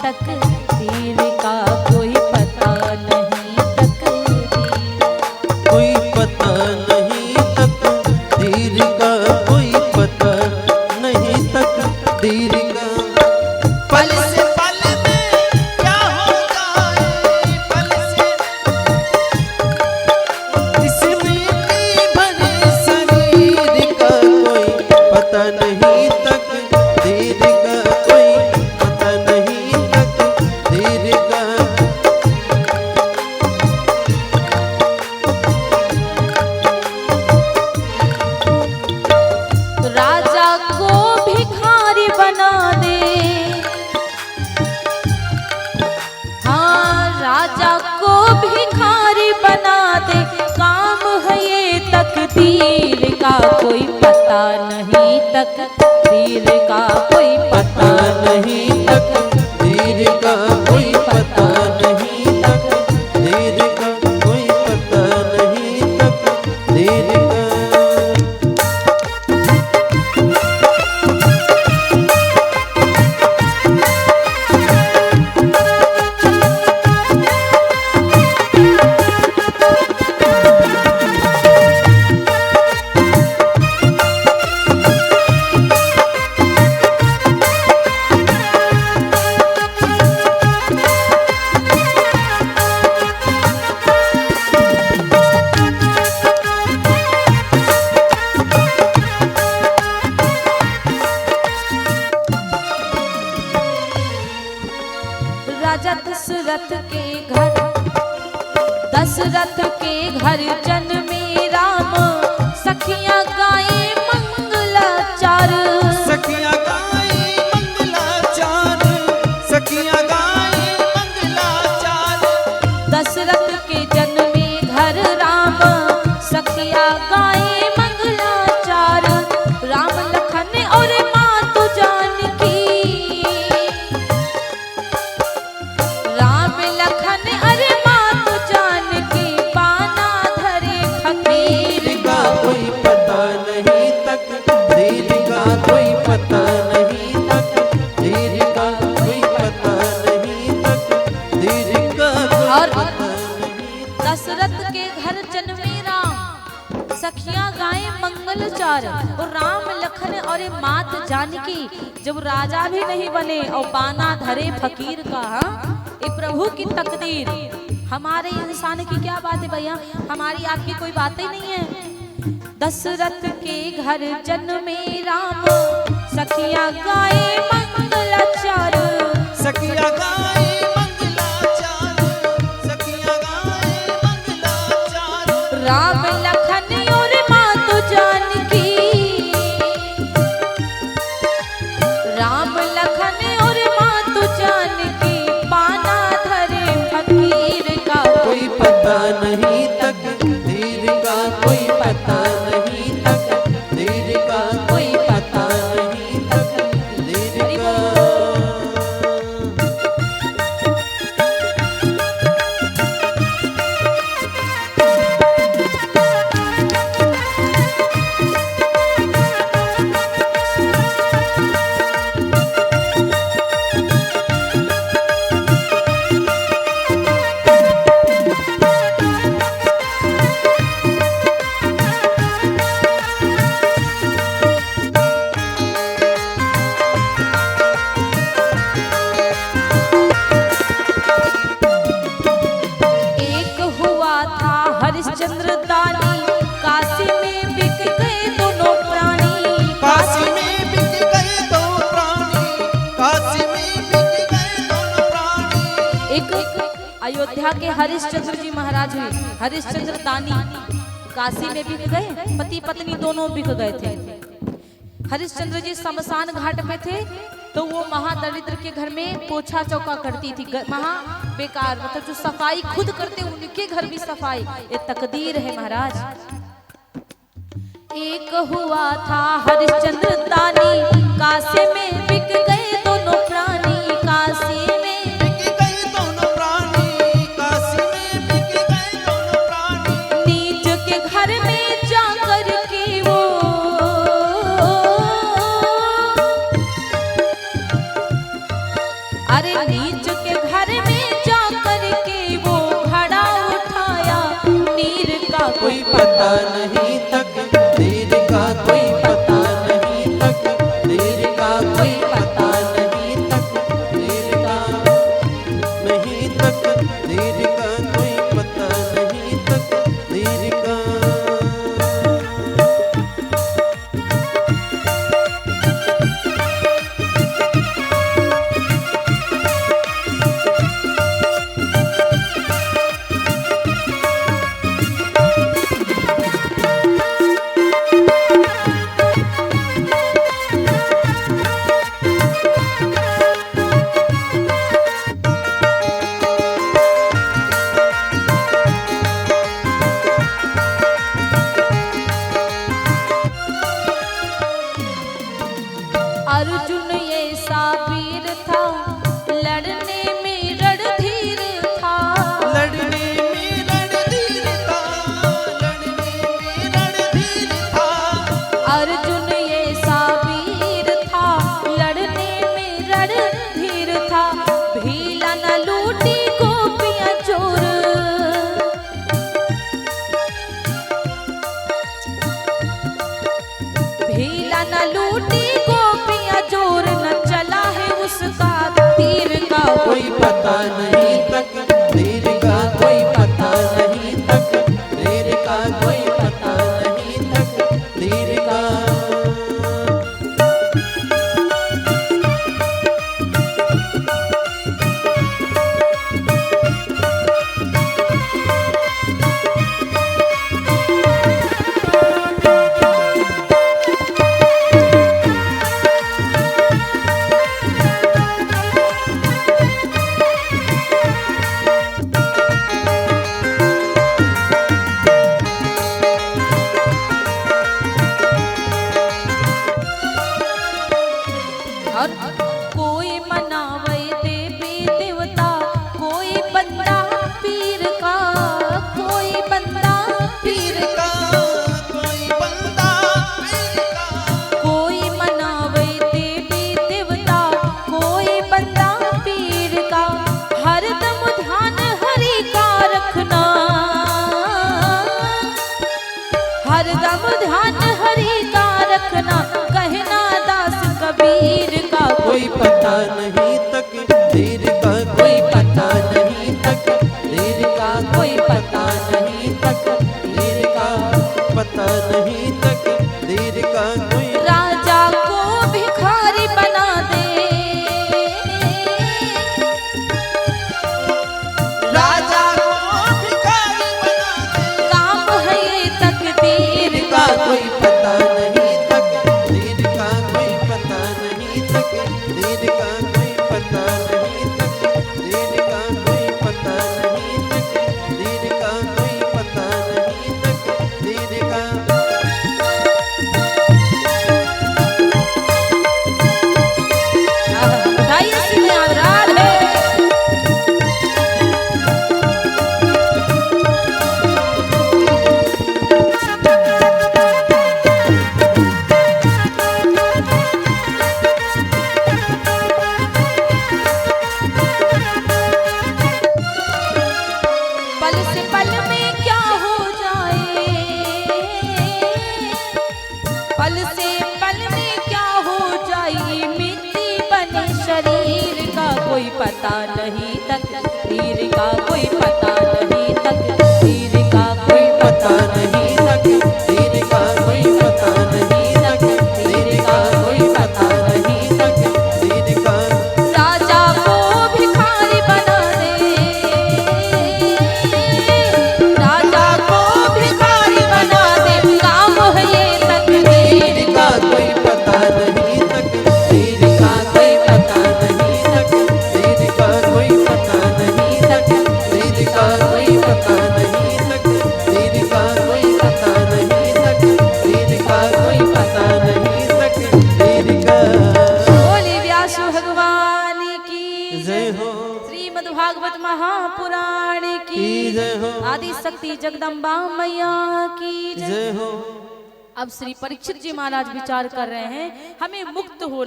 तकदीर का कोई पता नहीं, तकदीर कोई पता नहीं, तकदीर का कोई पता नहीं, तकदीर का। पल से पल में क्या हो जाए, पल से इसमें भरे शरीर का कोई पता नहीं, तकदीर का कोई पता नहीं, तकदीर का। राजा को भिखारी बना दे, हाँ राजा को भिखारी बना दे, काम है ये तकदीर का कोई पता नहीं, तकदीर का कोई पता नहीं, तकदीर का कोई पता नहीं, तकदीर का कोई पता नहीं, तकदीर का। राजा दशरथ के घर, दशरथ के घर जन्मे राम, सखियां गाए मंगलाचार, सखियां गाए मंगलाचार, सखियां गाए मंगलाचार। दशरथ के जन्मे घर राम, सखियां गाए मंगलाचार, राम लखन और मातु जानकी, राम लखन अरे मातु जानकी, पाना धरे फकीर का कोई पता नहीं, तकदीर का कोई पता नहीं, तकदीर का कोई पता नहीं, तकदीर का कोई और पता नहीं। दशरथ के घर जन्मे राम, सखियां गाए मंगलचार, और राम लखन और मात जानकी जब राजा भी नहीं बने और बाना धरे फकीर का, हाँ? ये प्रभु की तकदीर। हमारे इंसान की क्या बात है भैया, हमारी आपकी कोई बात ही नहीं है। दशरथ के घर जन्मे राम, सखियां गाए मंगलाचार, सखियां गाए मंगलाचार, सखियां गाए मंगलाचार। राम लखन और मातु जानकी, राम लखन और मातु जानकी, पाना धरे फकीर का कोई पता नहीं, तकदीर का कोई पता नहीं, तकदीर का कोई पता नहीं, तकदीर हरि का। एक हुआ था हरिश्चंद्र दानी, काशी में बिक गए दोनों प्राणी, काशी में बिक गए दो प्राणी, काशी में बिक गए दोनों प्राणी। एक अयोध्या के हरिश्चंद्र जी महाराज हुए, हरिश्चंद्र दानी काशी में बिक गए, पति पत्नी दोनों बिक गए थे। हरिश्चंद्र जी शमशान घाट पे थे, तो वो महादरिद्र के घर में पोछा चौका करती थी, महा बेकार, मतलब जो सफाई खुद करते उनके घर भी सफाई, ये तकदीर है महाराज। एक हुआ था हरिश्चंद्र दानी, काशी में बिक गए दोनों प्राणी, काशी में बिक गए दोनों प्राणी, काशी में बिक गए दोनों प्राणी। नीच के घर में जाकर के वो, अरे नीच नीच के घर में जा करके वो घड़ा उठाया नीर का कोई पता नहीं तकदीर का, कोई पता नहीं तकदीर का, कोई पता नहीं तकदीर का, नहीं तकदीर का, कोई पता नहीं तकदीर का। अर्जुन ऐसा वीर था, लड़ने में रणधीर था। लड़ने में रणधीर था, लड़ने में रणधीर था। अर्जुन ऐसा वीर था, लड़ने में रणधीर था। भीला न लूटी गोपियां चोर, भीला न लूटी गोपियां चोर, न चला है उसका तीर का कोई पता नहीं तकदीर का, कोई पता नहीं तकदीर का, कोई पता नहीं तकदीर का। और कोई मनावे देवी देवता, कोई बंदा पीर का, कोई बंदा पीर का, कोई बंदा पीर का। कोई मनावे देवी देवता, कोई बंदा पीर का। हरदम ध्यान हरि का रखना, हरदम ध्यान हरि का रखना, कहना दास कबीर का कोई पता नहीं तकदीर का, कोई पता नहीं तकदीर का, कोई पता नहीं तकदीर का, पता नहीं तकदीर का। कोई राजा को भिखारी बना दे, राजा को भिखारी बना दे। काम है ये तकदीर का कोई पता नहीं तकदीर का, कोई पता नहीं तकदीर का, कोई पता नहीं तकदीर का, कोई पता नहीं तकदीर का, कोई पता नहीं तकदीर का। उठाइए सीधे हाथ, राधे। पल से पल में क्या हो जाए, पल से पल में क्या हो जाए, मिट्टी बने शरीर का कोई पता नहीं तकदीर का, कोई पता नहीं तकदीर का, कोई पता नहीं तकदीर का, कोई पता नहीं तकदीर का, कोई पता नहीं तकदीर का। राजा को भिखारी बना दे, राजा को भिखारी बना दे, काम है ये तकदीर का कोई पता नहीं तकदीर का, कोई पता नहीं तकदीर का, कोई पता नहीं तकदीर का, कोई पता नहीं तकदीर का, कोई पता नहीं तकदीर का, कोई पता नहीं तकदीर का। बोले व्यास भगवान की जय हो, श्रीमद् भागवत महापुराण की की जय हो, आदि शक्ति जगदम्बा मैया की जय। जय हो। अब श्री परीक्षित जी महाराज विचार कर रहे हैं, हमें मुक्त हो